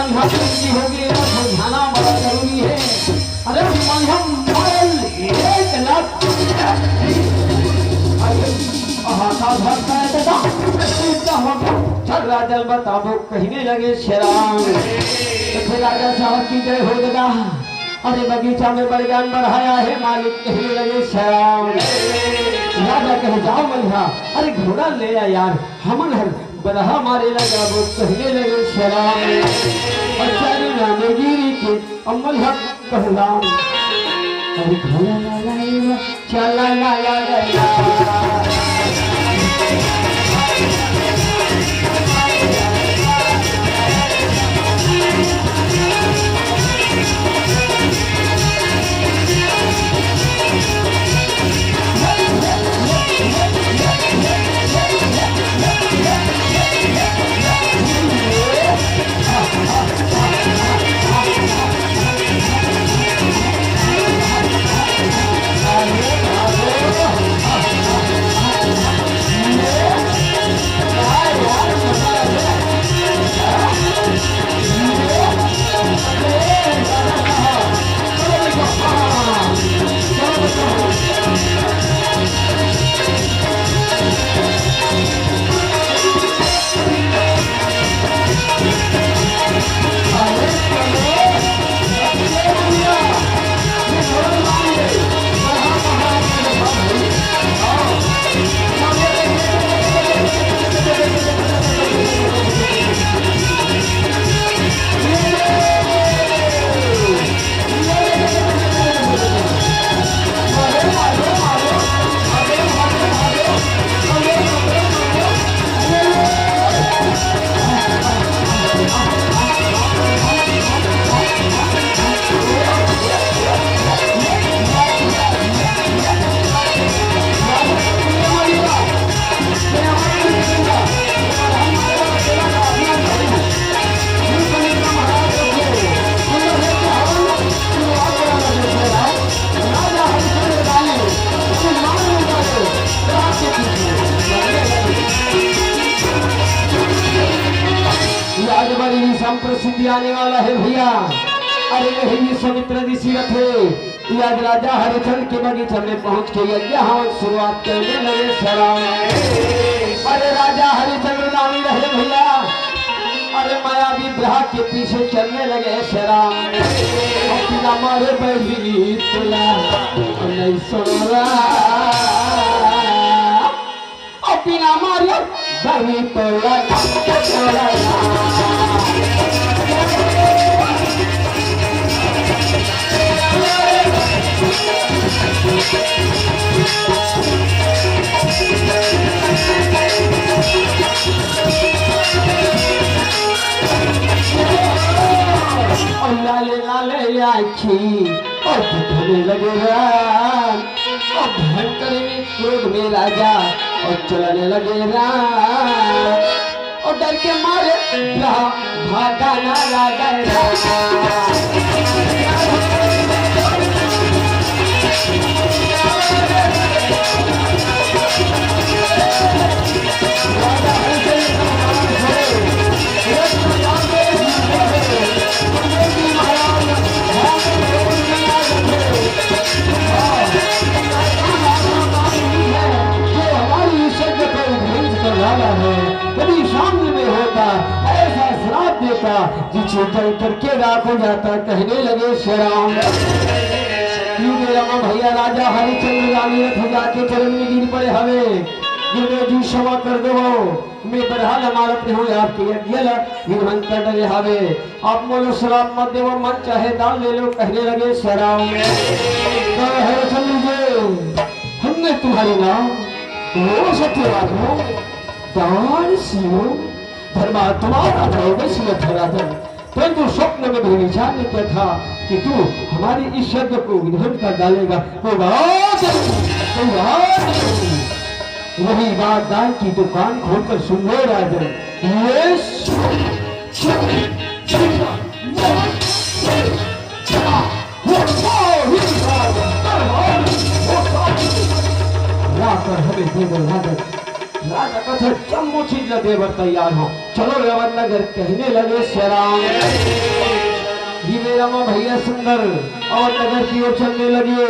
मलहम की होगी समझाना बड़ा जरूरी है। अरे मलहम मल एक लाख चल राजल बताबो कहने लगे शराम। तो फिर राजा साहब की जय हो गया। अरे बगीचा में बलिदान बढ़ाया है मालिक कहने लगे शराम। राजा कहे जाओ मलिहा अरे घोड़ा ले आ यार हमन हर बरहा मारे लगा वो कहने लगे शराम। और चारी नामे गिरी के अमल हक कहलाम। अरे घोड़ा लाया चला लाया गया। प्रसिद्धि आने वाला है भैया। अरे यही विश्वामित्र ऋषि थे आज राजा हरिचंद्र के बगीचे में पहुंच के यहाँ शुरुआत करने लगे सलाम। अरे राजा हरिचंद्र नामी रहे भैया। अरे मायावी विवाह के पीछे चलने लगे शराम। मारे बैठी तुला नहीं सुना बिना मारे बही तोला लाले लाले आखी और धोने लगे राम। और भयंकर में क्रोध में राजा और चलने लगे राम। और डर के मारे भागा ना लगा कभी सामने में होता ऐसा श्राप देता जिसे जल करके राख हो जाता कहने लगे श्रीराम। भैया राजा हरिचंद्र रानी रथ जाके चरण में गिर पड़े हवे जिन्हें जी क्षमा कर दो मैं बरहाल हमारा अपने हो आपके विध्वंस कर डरे हवे आप मोलो श्राप मत देव मन चाहे दान ले लो कहने लगे श्रीराम। हरिचंद्र जी हमने तुम्हारे नाम वो सत्यवाद हो दान सियो धर्मात्मा राजा परंतु स्वप्न में भी विचार ने किया था कि तू हमारी इस यज्ञ को विध्वंस कर डालेगा। वही बात दान की दुकान खोलकर सुन लो राजन। हमें राजा कथा चम्मो चीज देवर तैयार हो, चलो रेवत नगर। कहने लगे श्री राम जी मेरा माँ भैया सुंदर और नगर की ओर चलने लगे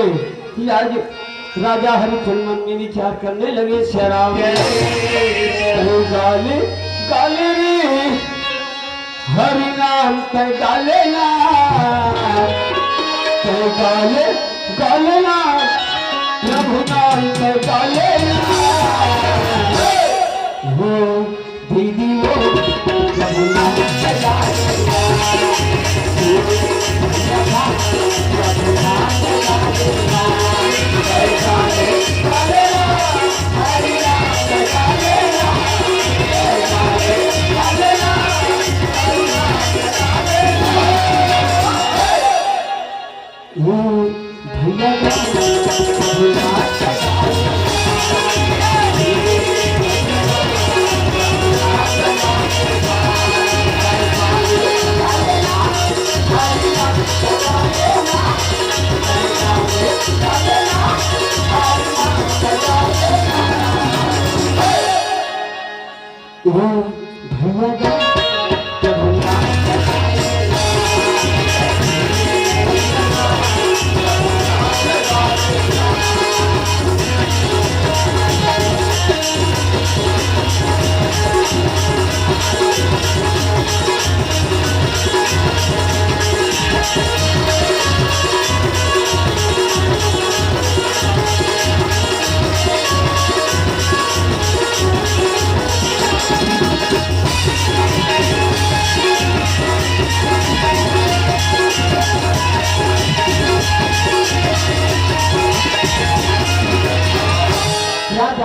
कि आज राजा हरिचंद मन में विचार करने लगे श्री राम गाले गाले रे हरि नाम तय गाले ना तय गाले गाले ना प्रभु नाम तय गाले ना वो दीदी वो प्रभु नाम तय गाले ना प्रभु नाम तय गाले ना तय गाले गाले ना हरि नाम तय गाले ना तय गाले गाले ना वो भैया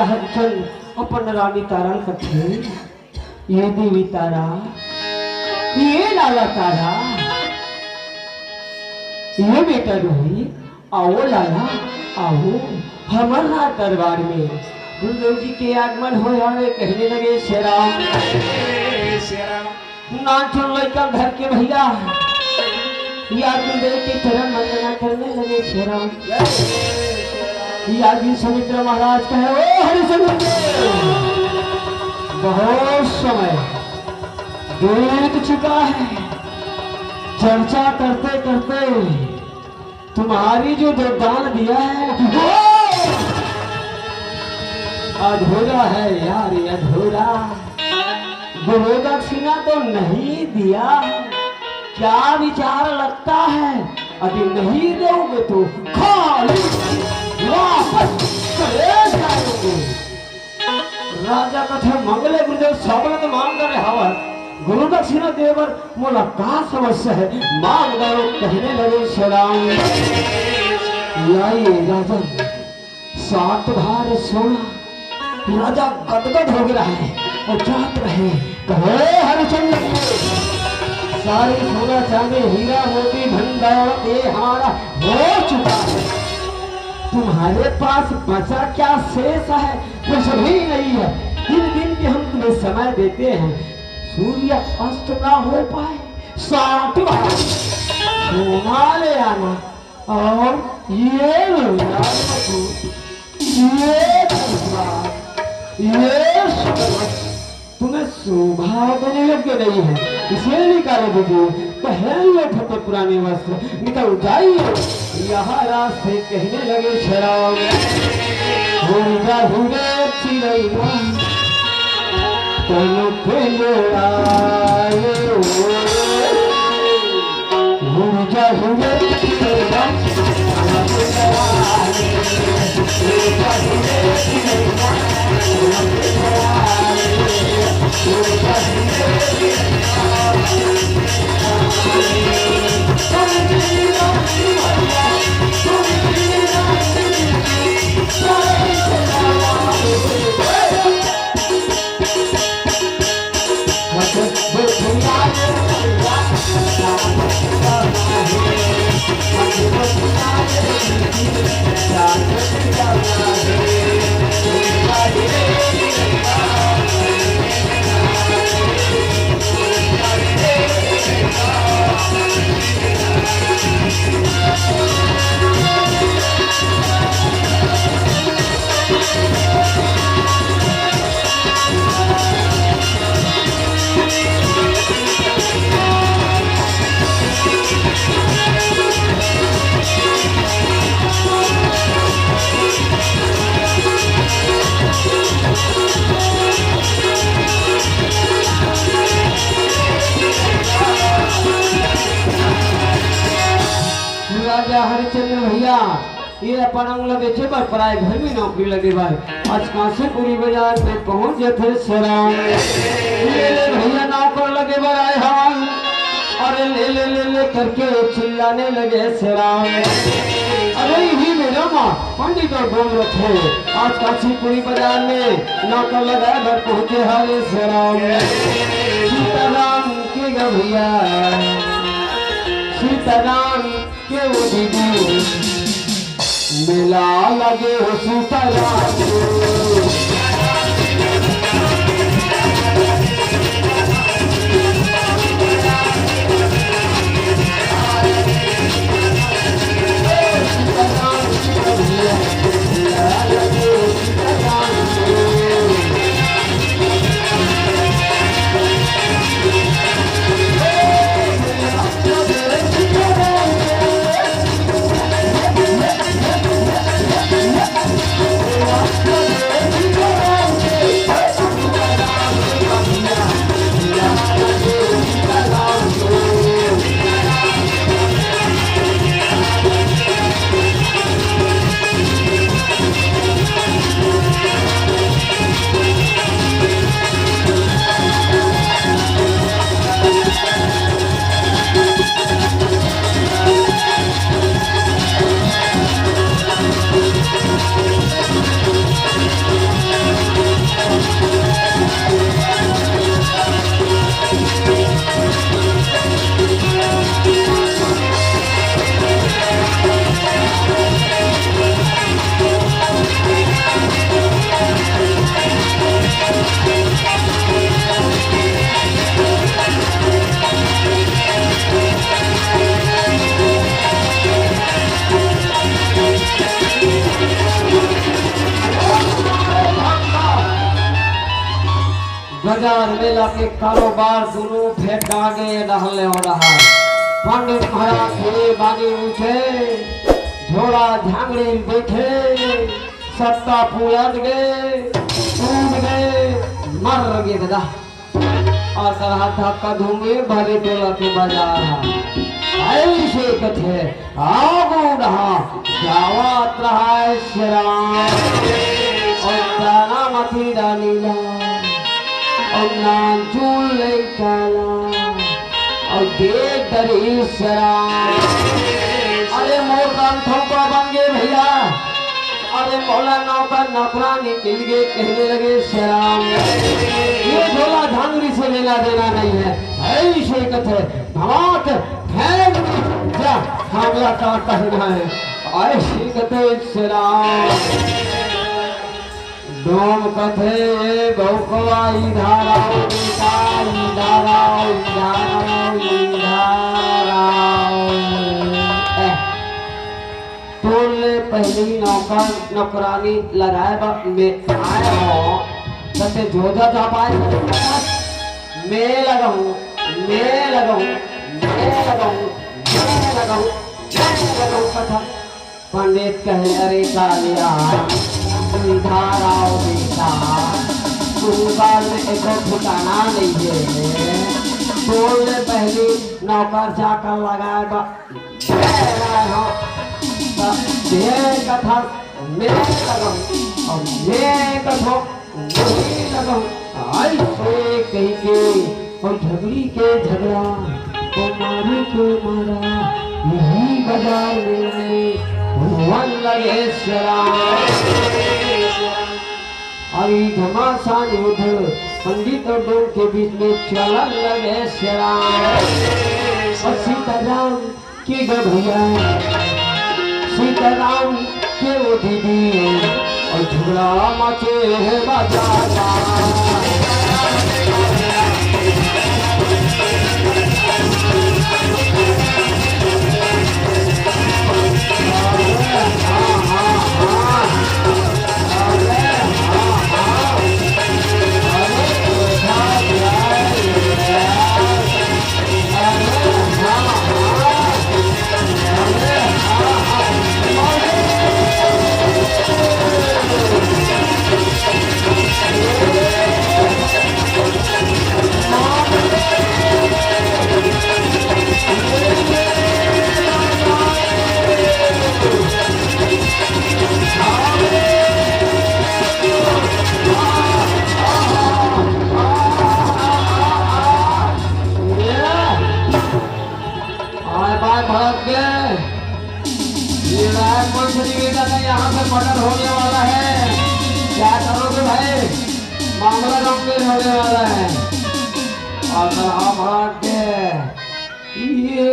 हरिचंद अपन रानी तारा कथे ये देवी तारा ये लाला तारा ये बेटा रोही आओ लाला आओ हमारा दरबार में गुरुदेव जी के आगमन हो हमें कहने लगे श्री राम ना चुन लड़का घर के भैया या गुरुदेव के चरण वंदना करने लगे श्री राम यागी समुद्र महाराज का है ओ हरिचंद बहुत समय बीत चुका है चर्चा करते करते तुम्हारी जो दान दिया है वो अधूरा है यार अधूरा गुरु दक्षिणा तो नहीं दिया क्या विचार लगता है अभी नहीं दोगे तो खाली वापस चले जाओगे राजा कथे मंगले गुरुदेव सबलत मांग रहे हवा गुरु दक्षिणा देवर मोला का समस्या है मांग दो कहने लगे श्री राम लाइए राजा 7 भार सोना राजा गदगद हो गया है और जात रहे कहे हरिचंद्र सारे सोना चांदी हीरा मोती धन दौलत ये हमारा हो चुका है तुम्हारे पास बचा क्या शेष है कुछ भी नहीं है 3 दिन के हम तुम्हें समय देते हैं सूर्य अस्त ना हो पाए 7 बार सोना ले आना और ये तुम्हें शोभा देने योग्य नहीं है इसे निकाले दीजिए पहले फटे पुराने वस्त्र निकल जाइए यहाँ रास्ते कहने लगे श्री राम चिड़ैया तनु पे लोड़ाए जा हुए ये अपन अंगला बेचे पर पराए घर में नौकरी लगे भाई आज कांसीपुरी बाजार में पहुंच थे सराम ले ले भैया नौकर लगे बराए हम अरे ले ले ले ले करके चिल्लाने लगे सराम अरे ही मेरा माँ पंडित और बोल रहे थे आज कांसीपुरी बाजार में नौकर लगाए घर पहुंचे हरे सराम सीताराम के गा भैया सीताराम के वो दीदी मेला लगे हो सीताराम बाजार मेला के कारोबार दोनों फेंक डागे नहले हो रहा पंडित महाराज थे बागी उठे झोला झांगड़ी बैठे सत्ता पूरन गए टूट गए मर गए दादा और तरह धक्का धूंगे भरे टोला के बाजार ऐसे कथे आगो रहा जावत रहा श्राम और दाना मथी डालीला और नाचूल काला और देख दरी शराब अरे मोर कान ठोका बंगे भैया अरे मौला नौका नौकरानी मिल गए कहने लगे शराब ये झोला झांगरी से लेना देना नहीं है ऐसे कथे धमाक फेंक जा हमला का कहना है ऐसे कथे शराब डोम कथे बहुकवा इधाराओ इधाराओ इधाराओ इधाराओ तोले पहली नौकर नौकरानी लगाए में आया हो तते जोधा जा पाए मैं लगाऊं मैं लगाऊं मैं लगाऊं मैं लगाऊं मैं लगाऊं कथा पंडित कहे अरे कालिया धाराओ बेटा तुमकाल में एक ठिकाना नहीं है बोल पहली नौकर जाकर लगाएगा कथा मैं लगाऊं और मैं कथा नहीं लगाऊं ऐसे कहीं के और झगड़ी के झगड़ा और मारी के मारा यही बाजार में भगवान लगे अभी घमासान युद्ध पंडित और डोम के बीच में चलन लगे और सीताराम के भैया सीताराम के वो दीदी और झगड़ा मचे बाजार सुनिएगा ना, यहाँ पे मर्डर होने वाला है। क्या करोगे भाई? मामला गंभीर होने वाला है। अगर हम हट गए ये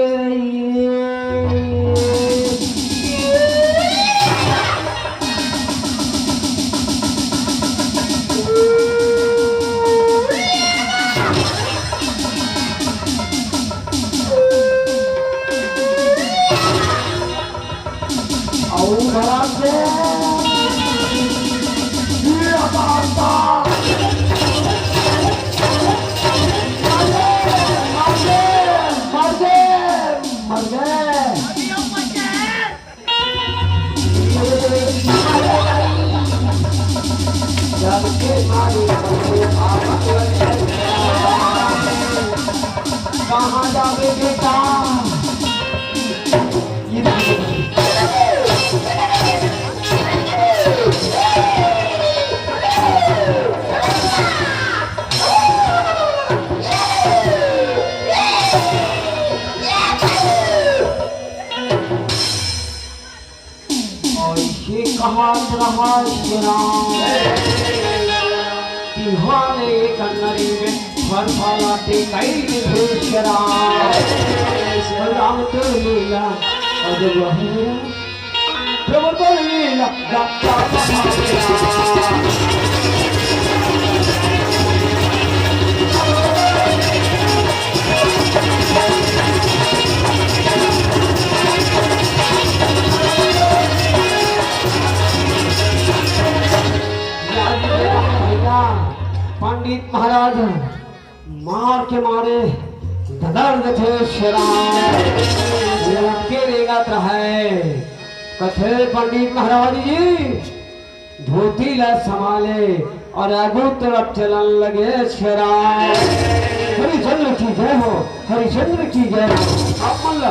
कहाँ जावे बेटा? कहाँ रहा तिहाने कन्नरी में फल फलाते कई भेषरा राम तो लीला और वहीरा प्रभु तो लीला पंडित महाराज मार के मारे दर्द थे शराब के रेगत है कथे पंडित महाराज जी धोती ला संभाले और आगू तरफ चलन लगे शराब। हरिचंद्र की जय हो, हरिचंद्र की जय हो। आप मल्ल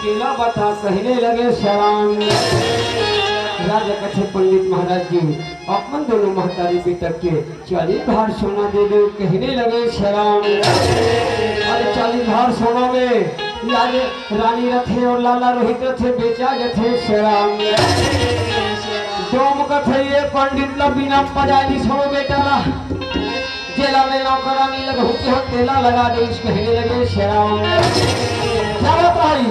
केला बता कहने लगे शराम। राजा कथे पंडित महाराज जी अपन दोनों महतारी बेटा के 40 भार सोना दे दो कहने लगे शराम। अरे 40 भार सोना में आज रानी रथे और लाला रोहित रथे बेचा गए शराम। डोम कथे ये पंडित ला बिना पजाली सोनो बेटा ला जेला में नौकरानी लग होते हो तेला लगा दे इस कहने लगे शराम। चलो भाई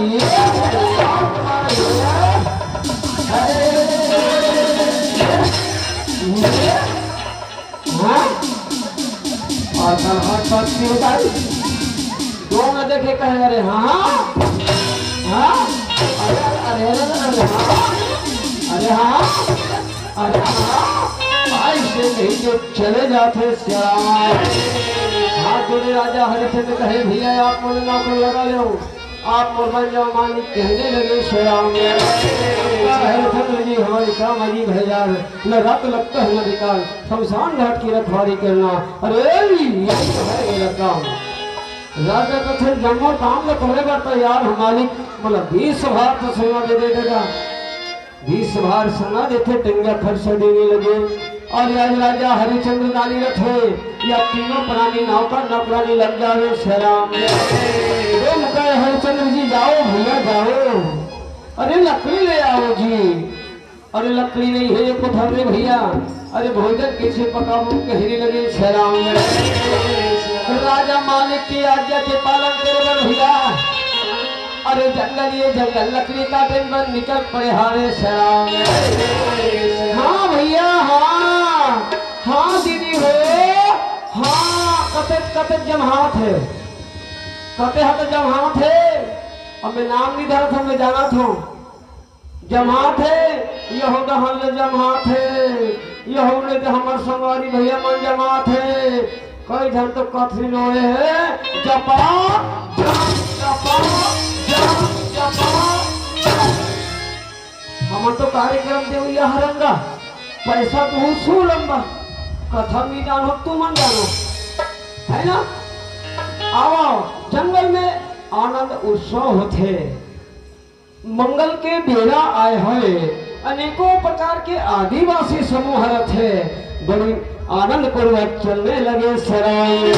दो न देखे कहे अरे हाँ हाँ अरे अरे अरे अरे हाँ अरे हाँ ऐसे नहीं जो चले जाते श्याम। हाथ जोड़े राजा हरिचंद्र कहे भैया आप मुझे नौकर लगा लो आप बन जाओ मालिक कहने लगे श्याम। हरिचंद्र जी हमारी काम अजीब है यार, न रात लगता है न बेकार शमशान घाट की रखवाली करना। अरे यही तो है मेरा काम। राजा कथे जम्मो काम न करेगा तो यार मालिक बोला 20 भार तो सोना दे देगा। 20 भार सोना देते टंगा खर्च देने लगे। और आज राजा हरिचंद्र नाली रथे या तीनों प्राणी नौकर नौकरानी लग जावे शराम। हरिचंद्र जी जाओ भैया जाओ, अरे लकड़ी ले आओ जी। अरे लकड़ी नहीं है ये कुछ भैया, अरे भोजन कैसे पकाऊं कहने लगे शराम। राजा मालिक की आज्ञा के पालन करो भैया। अरे जंगल ये जंगल लकड़ी काटे बन निकल पड़े हारे शराम। हाँ भैया हाँ हाँ दीदी हो हाँ कते कते जमात है कते हाथ जमात है। अब मैं नाम नहीं धरा था मैं जाना था जमात है यह दहन जमात है यह ने तो हमार संगवारी भैया मन जमात है। कई धन तो कथरी नोए है जपा जपा हम तो कार्यक्रम दे यह रंगा पैसा तो सू लंबा कथा भी जानो तू मन जानो है ना। आओ जंगल में आनंद उत्सव होते मंगल के बेरा आए हुए अनेकों प्रकार के आदिवासी समूह थे बड़ी आनंद पूर्वक चलने लगे सराय।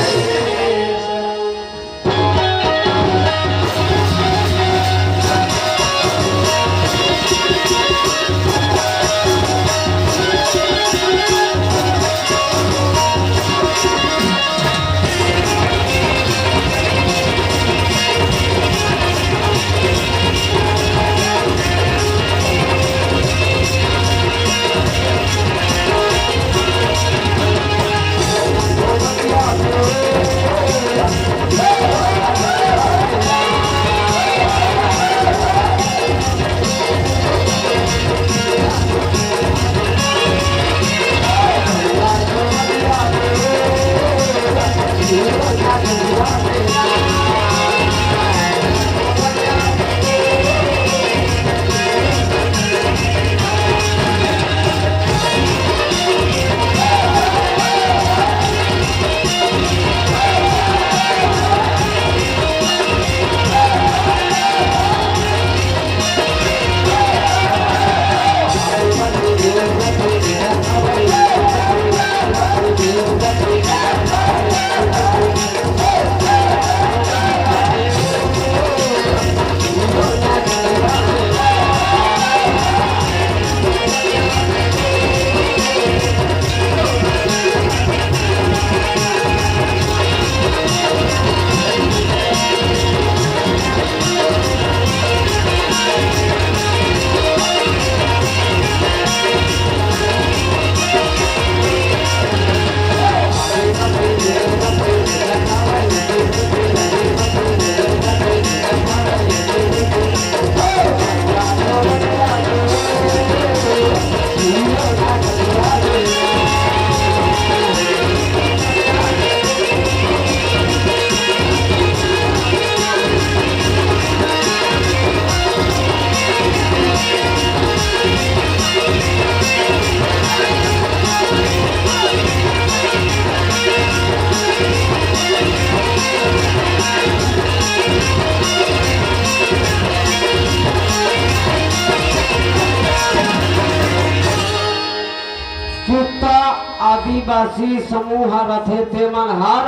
आदिवासी समूह रथे ते मनहार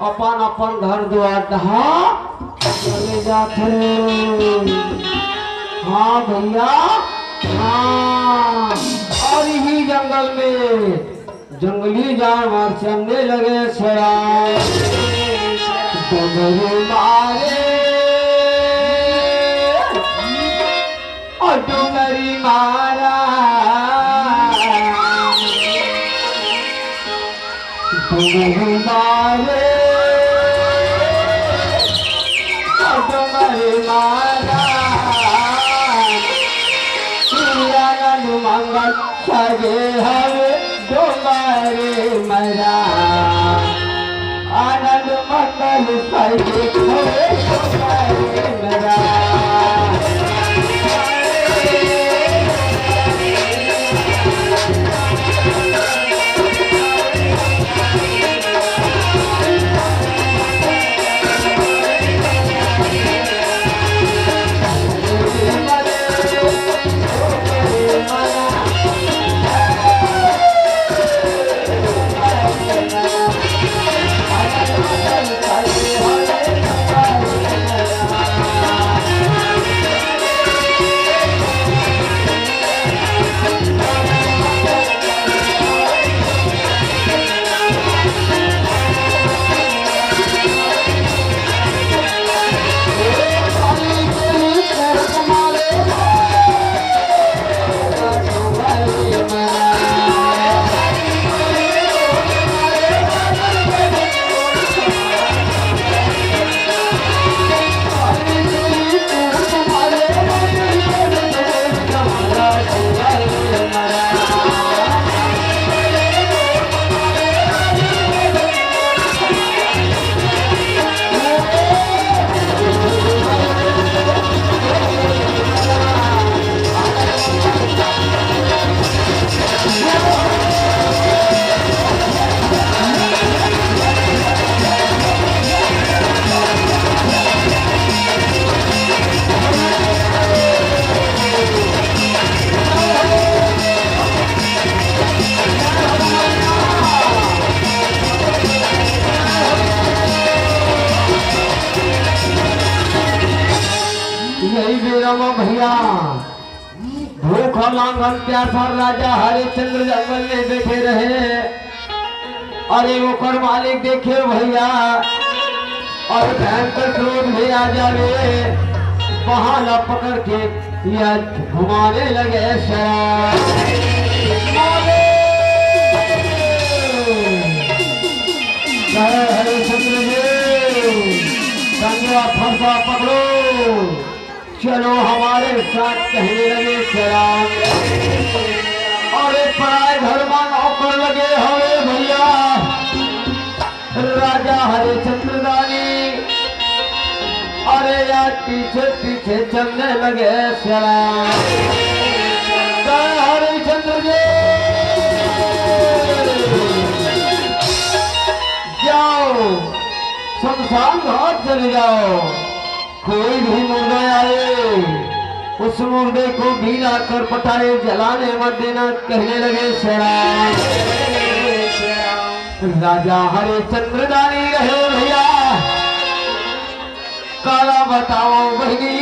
अपन अपन घर द्वार दहा चले जाते। हाँ भैया हाँ। और ही जंगल में जंगली जानवर चलने लगे शराब डुंगरी मारे और डुंगरी मारा डुंगरी मारे और डुंगरी मारा आनंद मंगल सगे हवे डुंगरी मरा आनंद मंगल सगे हवे डुंगरी मरा। भैया भूख लांघन प्यासा राजा हरिश्चंद्र जंगल में बैठे रहे। अरे वो मालिक देखे भैया और भयंकर क्रोध में आ जावे बहाना पकड़ के या घुमाने लगे शराब। हरिश्चंद्र जी संज्ञा फंसा पकड़ो चलो हमारे साथ कहने लगे शराब। और एक पराए घर में नौकर लगे हवे भैया राजा हरिश्चंद्र दानी। अरे यार पीछे पीछे चलने लगे शराब। हरिश्चंद्र जी जाओ शमशान घाट चले जाओ कोई भी मुर्दा आए उस मुर्दे को भीला कर पटाए जलाने मत देना कहने लगे शराब। राजा हरिश्चंद्र दानी रहे भैया काला बताओ बहनी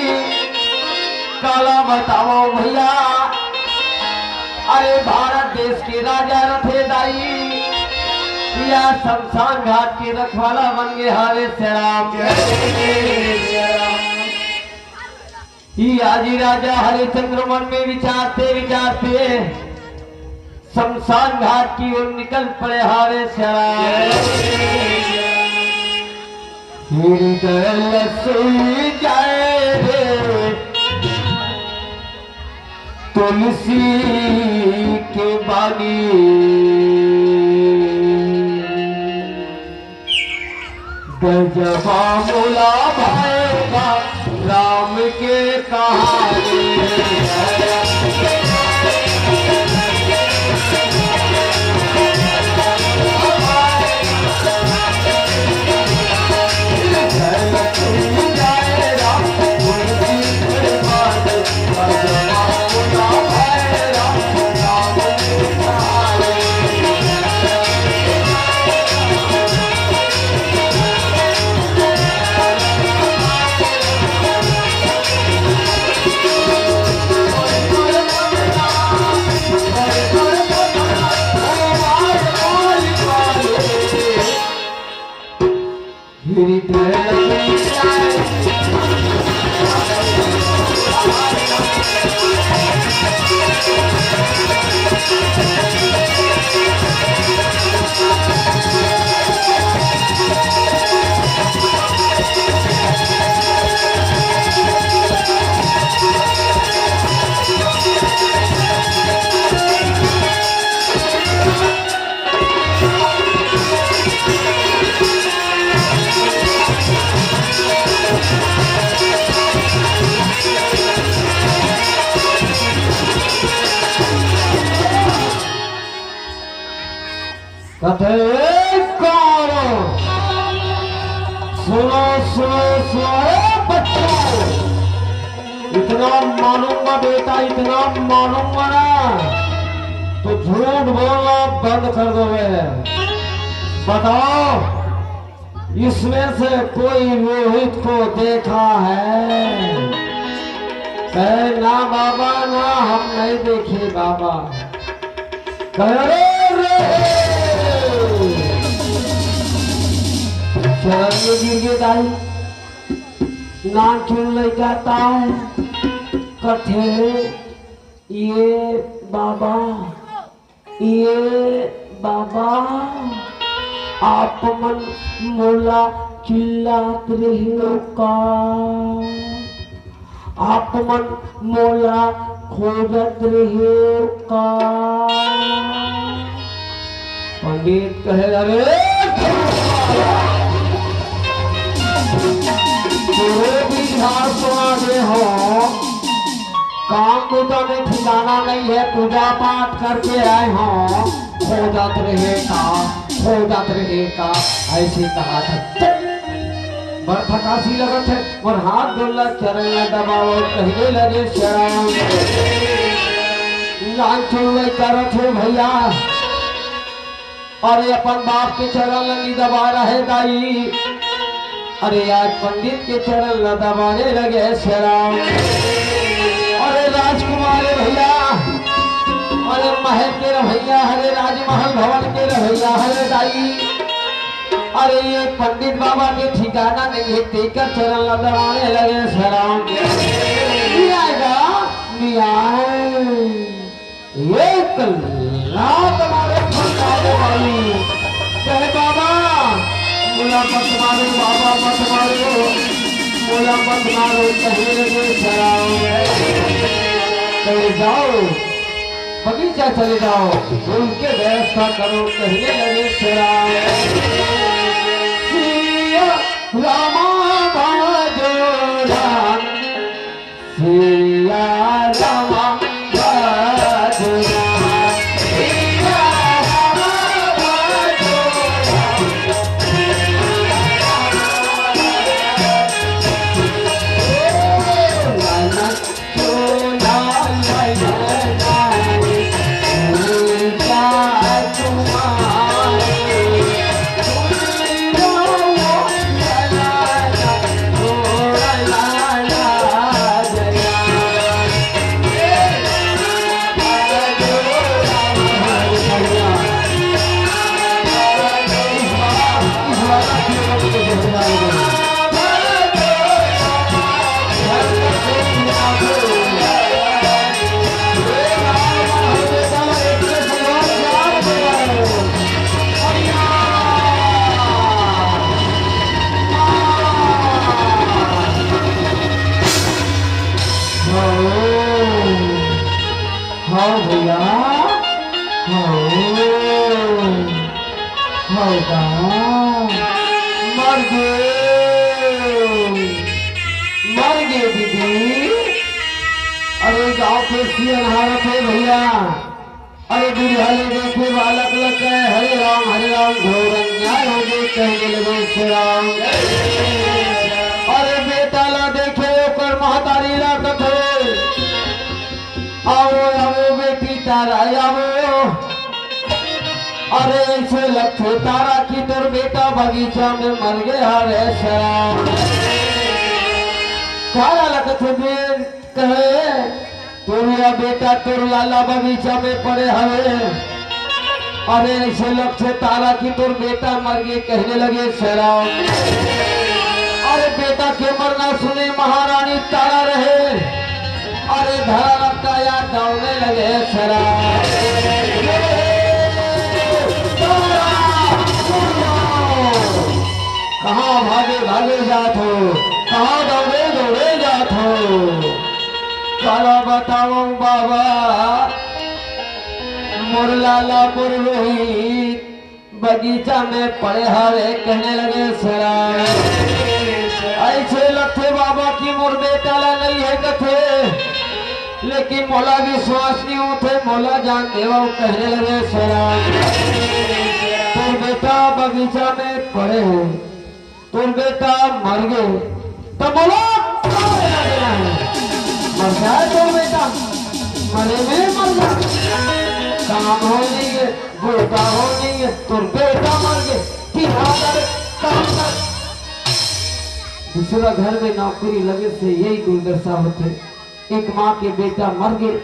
काला बताओ भैया। अरे भारत देश के राजा रथे दाई या शमशान घाट के रखवाला बन गए हरे शराब। आजी राजा हरिश्चंद्र मन में विचारते विचारते शमशान घाट की ओर निकल पड़े हरे शराब। जाए रे तुलसी के बानी गजबा मुला भाएगा राम के कहानी सुनो सुनो सुनो बच्चों, इतना मानूंगा बेटा, इतना मानूंगा ना तो झूठ बोलना बंद कर दोगे। बताओ इसमें से कोई रोहित को देखा है? कहे ना बाबा, ना हम नहीं देखे बाबा। कहे शरण में गिर गए दाई, नाम क्यों ले जाता है? कथे ये बाबा, ये बाबा आप मन मोला चिल्लात रहे का, आप मन मोला खोजत रहे का। पंडित कहे अरे हो, काम पूजा में ठिकाना नहीं है, पूजा पाठ करके आए हो, खोजत रहेगा, खोजत रहेगा, ऐसे कहा था। बड़ फटासी लगत है और हाथ गोला चरण दबाओ, कहने लगे शरण लाल छोड़ करत हो भैया, और अपन बाप के चरण लगी दबा रहे दाई। अरे आज पंडित के चरण न दबाने लगे शराब। अरे राजकुमार भैया, अरे महल के रभैया, अरे राजमहल भवन के रभैया, अरे दाई, अरे ये पंडित बाबा के ठिकाना नहीं है, तेकर चरण न दबाने लगे शराब। एक लात मारे कहे बाबा मोला मत मारो, बाबा मत मारो, मोला मत मारो, कहने लगे शराब। चले जाओ बगीचा, चले जाओ उनके व्यवस्था करो, कहने लगे शराब। रामा बाजो राम, सिया रामा बाजो राम, सिया रामा बाजो राम। होगा मर गए दीदी। अरे गाँव के सियन हारत है भैया। अरे बुढ़ाले देखे बालक लग गए हरे राम घोर अन्याय हो गए कहने लगे श्री राम। अरे बेटा ला देखे ओकर महतारी लागत है। आओ आओ बेटी तारा आओ। अरे ऐसे लखे तारा की तोर बेटा बगीचा में मर गया रे श्याम। तारा लगत है कहे तोरिया बेटा तोर लाला बगीचा में पड़े हवे। अरे ऐसे लक्ष्य तारा की तोर बेटा मर गए कहने लगे श्याम। अरे बेटा के मरना सुने महारानी तारा रहे। अरे धरा रखा या दौड़ने लगे श्याम। कहाँ भागे जात हो, कहाँ दौड़े जात हो। काला बताओ बाबा मोर लाला मोर रोहित बगीचा में पड़े हवे कहने लगे सराय। ऐसे लगते बाबा की मोर बेटा ला नहीं है कथे। लेकिन मोला विश्वास नहीं होते मोला जान देवा कहने लगे सराय। तोर बेटा बगीचा में पड़े हो, तोर बेटा मर गए तो बोलो मर जाए तो बेटा मरे में मर जाए। काम हो नहीं है बेटा हो नहीं है तो बेटा मर गए कि काम कर। दूसरा घर में नौकरी लगे से यही दुर्दशा होते। एक माँ के बेटा मर गए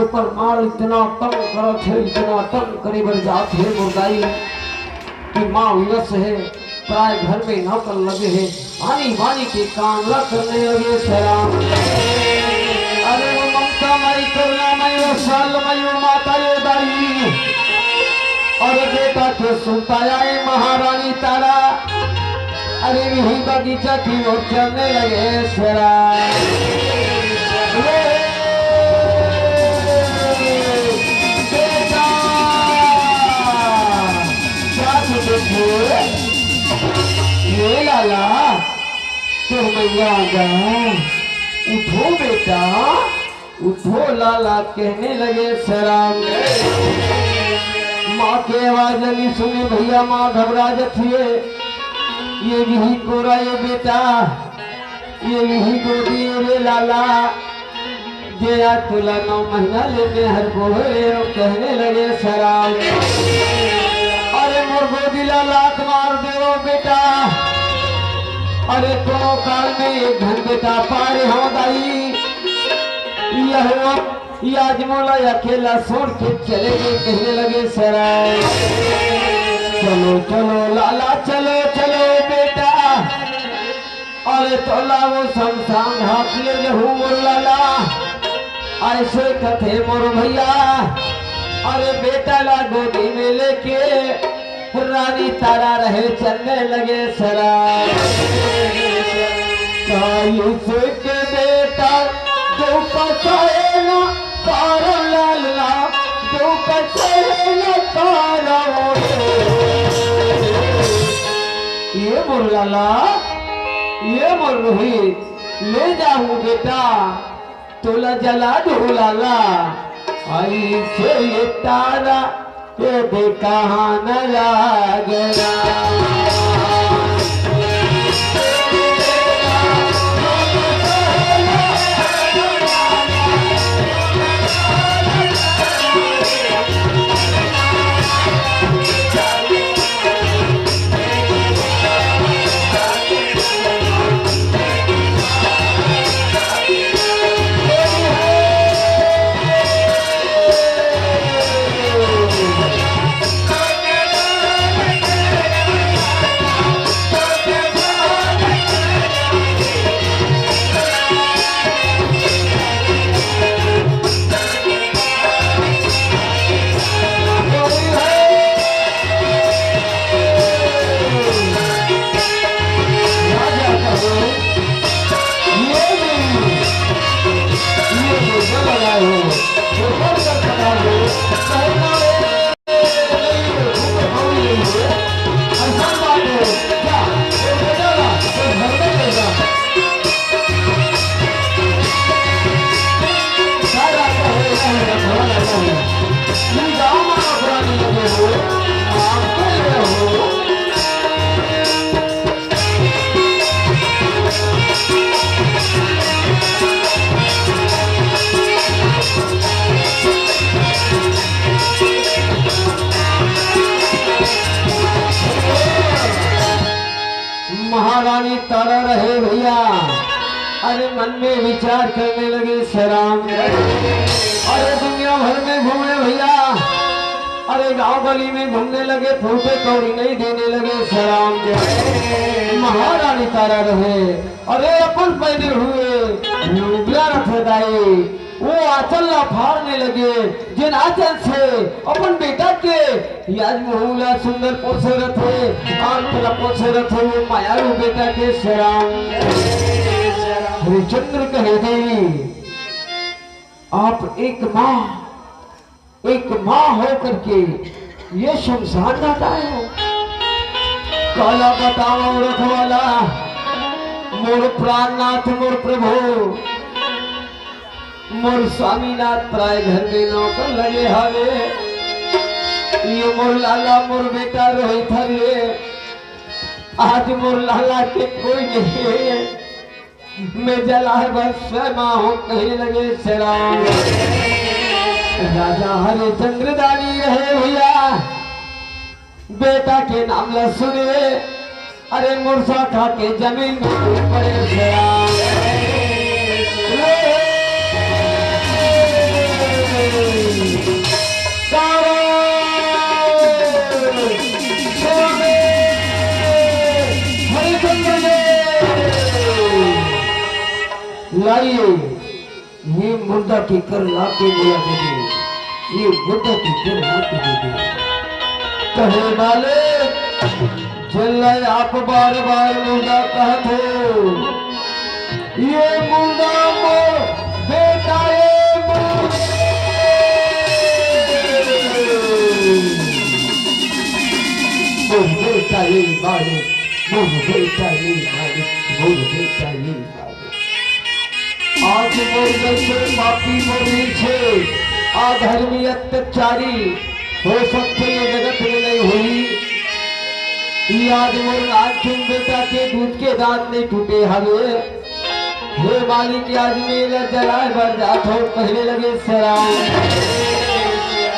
ऊपर मार इतना तंग करो थे इतना तंग करे बर जात है मुर्दाई कि माँ विवश है। प्राय घर में नौकर लगे है आनी बानी के काम न करने लगे सलाम। अरे वो ममता मई करुणा मई वो साल मई वो माता ये दाई। और बेटा के सुनता आए महारानी तारा। अरे वही बगीचा की ओर चलने लगे सलाम। बेटा क्या देखो ये लाला तो मैया उठो बेटा उठो लाला कहने लगे सलाम। माँ के आवाज लगी सुने भैया माँ घबरा जाती है। ये भी गोरा ये बेटा ये भी गोदी रे लाला जया तुला 9 महीना लेने हर बोले कहने लगे सलाम। अरे मोर गोदी लाला मार दो बेटा। अरे दोनों काल में एक घन बेटा पारे हो दाई। यह आज मोला अकेला छोड़ के चले गए कहने लगे सराय। चलो चलो लाला चलो चलो बेटा। अरे तो लाओ शमशान हाथ ले रहूं मोर लाला ऐसे कथे मोर भैया। अरे बेटा ला गोदी में लेके रानी तारा रहे चलने लगे सराय। के बेटा दो पसाएना तारा लाला दो पसाएना तारा। ये मोर लाला ये मोर रोहित ले जाऊं बेटा तोला जला दो लाला। ऐसे ये तारा ये देखा न लागना। महारानी तारा रहे भैया। अरे मन में विचार करने लगे श्याम, अरे दुनिया भर में घूमे भैया, अरे गांव गली में घूमने लगे, फूटे कौड़ी नहीं देने लगे श्याम। महारानी तारा रहे अरे अपन पहने हुए रथदाई वो आंचल फाड़ने लगे, जिन आंचल से अपन बेटा के याद मुहूला सुंदर पोसे रथे, आंचल पोसे रथे वो मायालू बेटा के श्याम। हरिचंद्र कहे देवी आप एक माँ हो करके ये शमशान घाट आए हो। काला बताओ रखवाला मोर प्राणनाथ मोर प्रभु मोर स्वामीनाथ प्राय घर में नौकर लगे हवे। ये मोर लाला मोर बेटा रोहित हवे, आज मोर लाला के कोई नहीं है, मैं जलाए बस स्वयं हूँ कहने लगे श्याम। राजा हरिचंद्र दानी रहे भैया, बेटा के नाम ल सुने, अरे मुर्सा खा के जमीन में पड़े श्याम। लाइए ये मुर्दा की कर लाके बोला दे दे, ये मुर्दा की कर लाके दे दे। कहे वाले चल आप बार बार मुर्दा कहते हो, ये मुर्दा मोर बेटा मोर बेटा ये मालिक, मोर बेटा ये मालिक, मोर बेटा ये मालिक। आज मोर जैसे पापी मोरी छे अधर्मी अत्याचारी हो सकते ये जगत में नहीं हुई। आज मोर नाचुम बेटा के दूध के दांत नहीं टूटे हवे, हे मालिक आज मेरा जलाए बरजात हो कहने लगे श्याम।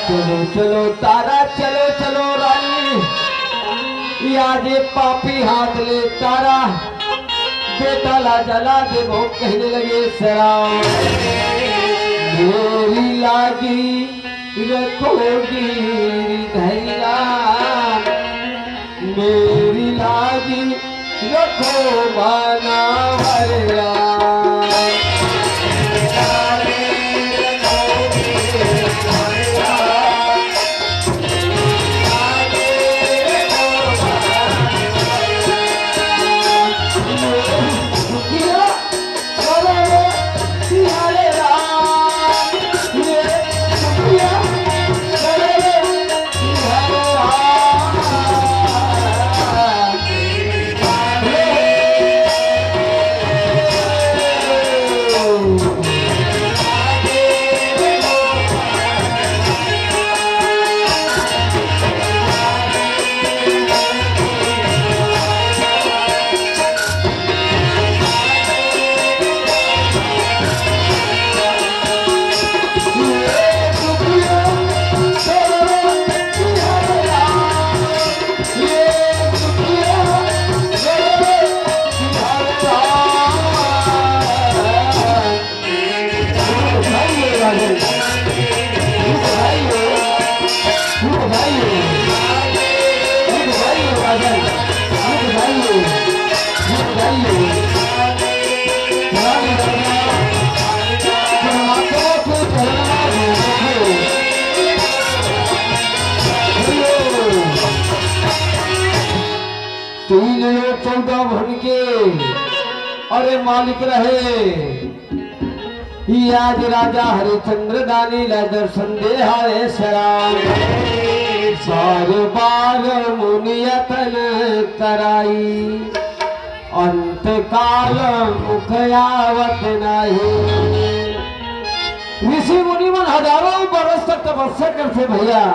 चलो चलो तारा चलो चलो रानी, आज पापी हाथ ले तारा बेटा ला जला दे वो कहने लगे श्याम। मेरी लागी रखोगी धैया, मेरी लागी रखो माना भरला। तीन लोग 14 भन के अरे मालिक रहे, आज राजा हरिचंद्र दानी ला दर्शन दे हाय श्याम। बार बार मुनियतन कराई, अंत काल मुखयावत नहीं। ऋषि मुनि मन हजारों बरस तक तपस्या करते भैया,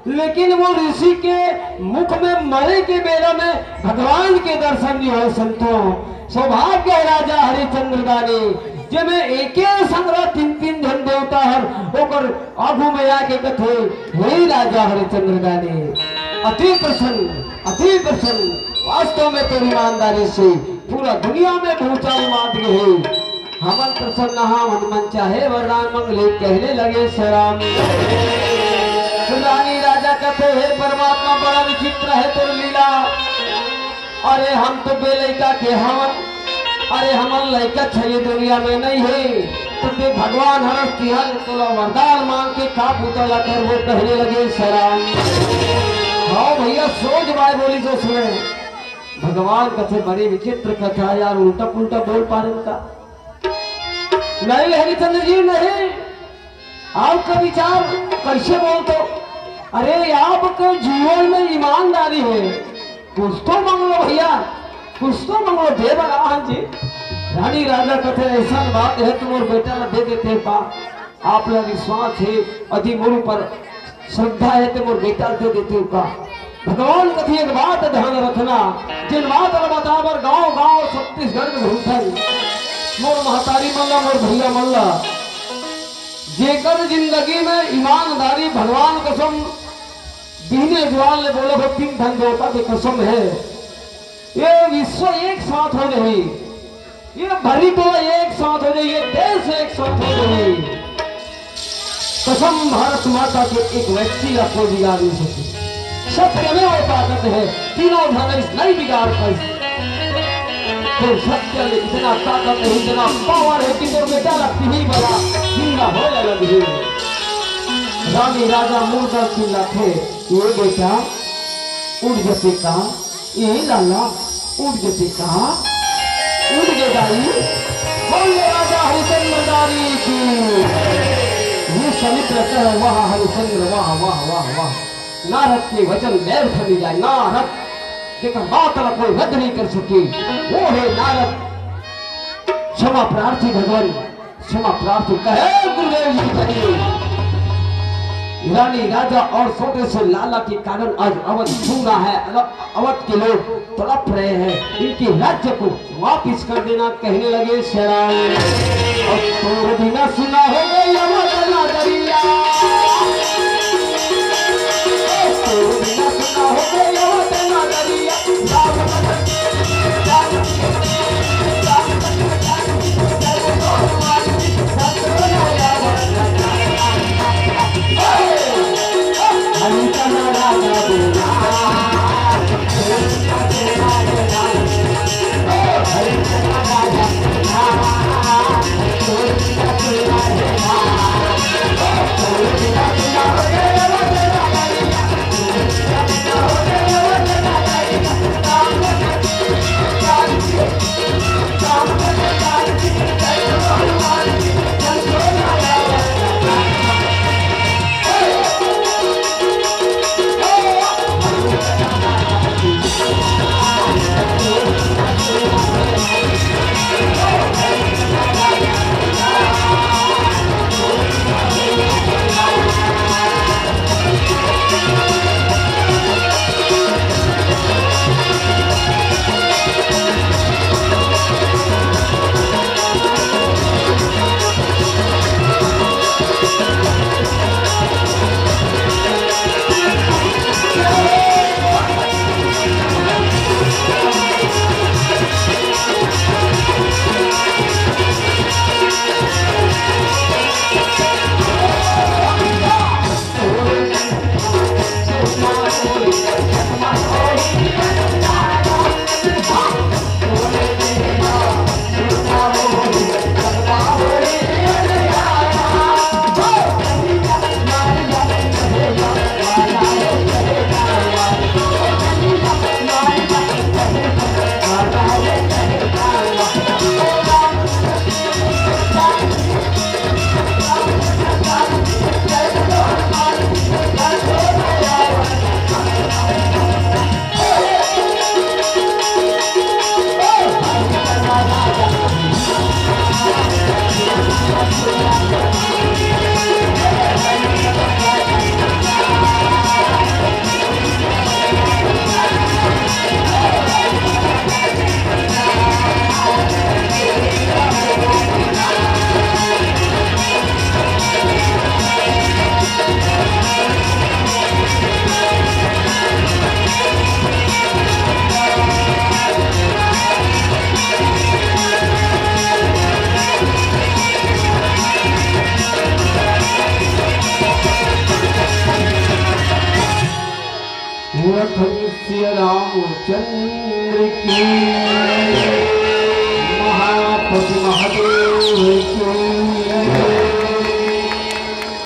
लेकिन वो ऋषि के मुख में मरे के बेला में भगवान के दर्शन नहीं हो संतो। सौभाग्य है राजा हरिचंद्र दानी जब एक संग्रह 3-3 जन देवता हर ओकर आगू में आके कथे, हे राजा हरिचंद्र दानी अति प्रसन्न वास्तव में तो ईमानदारी से पूरा दुनिया में भूचाल मात गए। हमन प्रसन्न हनुमान चाहे वरदान मंगले कहने लगे सराम। रानी राजा कहते हे परमात्मा बड़ा विचित्र है तुर लीला। अरे हम तो बेलैका के हमन, अरे हमन लैका छे दुनिया में नहीं है। तो ते भगवान हरस तिहल तो वरदान मांग के का पुतला कर वो कहने लगे सराम। हाँ भैया सोच बाय बोली तो सुने। भगवान कथे बड़ी विचित्र कथा यार, उल्टा पुल्टा बोल पा रहे का नहीं हरिचंद्र जी नहीं। आपका विचार कैसे बोलते? अरे आपके जीवन में ईमानदारी है, कुछ तो मांगो भैया, कुछ तो मांगो दे भगवान जी। रानी राजा कथे ऐसा बात है तुम और बेटा ला दे देते पा। आप लोग विश्वास है अति मोर पर श्रद्धा है तुम और बेटा दे देते का। भगवान कथी एक बात ध्यान रखना, जिन बात बतावर गांव गांव छत्तीसगढ़ में घूमथन मोर महतारी मल्ला मोर भैया मल्ला जेकर जिंदगी में ईमानदारी भगवान कसम दीने जवान ने बोले वो तीन धन देवता की कसम है। ये विश्व एक साथ हो जाए, ये भरी तो एक साथ हो जाए, ये देश एक साथ हो जाए। कसम भारत माता के एक व्यक्ति का कोई बिगाड़ नहीं सकती। सत्य में वो ताकत है, तीनों धन नहीं बिगाड़ पाई। तो सत्य में इतना ताकत है, इतना पावर है कि तो बेटा लगती ही बड़ा जिंदा हो लगे। रानी राजा मुर्दा चिल्ला थे, ये बेटा उड़ जते का, ये लाला उड़ जते का, उड़ गए दाई बोले राजा हरिचंद्र दारी की। ये समित्र कह वाह हरिचंद्र वाह वाह वाह वाह। नारद के वचन व्यर्थ नहीं जाए। नारद देखा बात का कोई रद्द नहीं कर सके। वो है नारद क्षमा प्रार्थी भगवान, क्षमा प्रार्थी कहे गुरुदेव जी करिए। रानी राजा और छोटे से लाला के कारण आज अवध सुना है, अवध के लोग तड़प रहे हैं। इनके राज्य को वापिस कर देना कहने लगे शराब। और तो भी न सुना हो गई अवध नगरिया, तो भी न सुना हो गई अवध नगरिया। Hare लखन सिया रामचंद्र की।